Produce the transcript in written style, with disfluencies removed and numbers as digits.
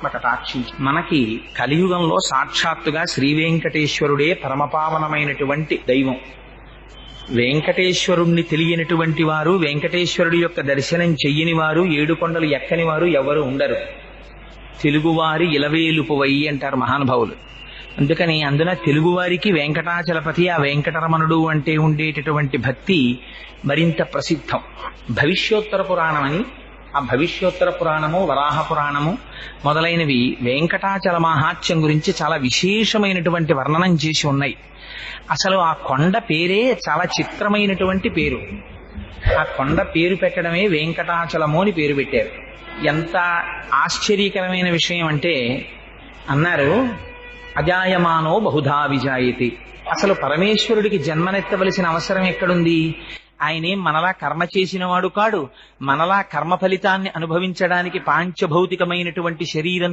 కటాక్షించి మనకి కలియుగంలో సాక్షాత్తుగా శ్రీ వెంకటేశ్వరుడే పరమపావనమైనటువంటి దైవం. వెంకటేశ్వరుణ్ణి తెలియనటువంటి వారు, వెంకటేశ్వరుడి యొక్క దర్శనం చెయ్యని వారు, ఏడుకొండలు ఎక్కని వారు ఎవరు ఉండరు. తెలుగువారి ఇలవేలుపువై అంటారు మహానుభావులు. అందుకని అందున తెలుగువారికి వెంకటాచలపతి, ఆ వెంకటరమణుడు అంటే ఉండేటటువంటి భక్తి మరింత ప్రసిద్ధం. భవిష్యోత్తర పురాణం అని, ఆ భవిష్యోత్తర పురాణము, వరాహ పురాణము మొదలైనవి వెంకటాచల మహాత్యం గురించి చాలా విశేషమైనటువంటి వర్ణనం చేసి ఉన్నాయి. అసలు ఆ కొండ పేరే చాలా చిత్రమైనటువంటి పేరు. ఆ కొండ పేరు పెట్టడమే వెంకటాచలము అని పేరు పెట్టారు. ఎంత ఆశ్చర్యకరమైన విషయం అంటే, అన్నారు అజాయమానో బహుధా విజాయతి. అసలు పరమేశ్వరుడికి జన్మనెత్తవలసిన అవసరం ఎక్కడుంది? ఆయనేం మనలా కర్మ చేసినవాడు కాడు. మనలా కర్మ ఫలితాన్ని అనుభవించడానికి పాంచభౌతికమైనటువంటి శరీరం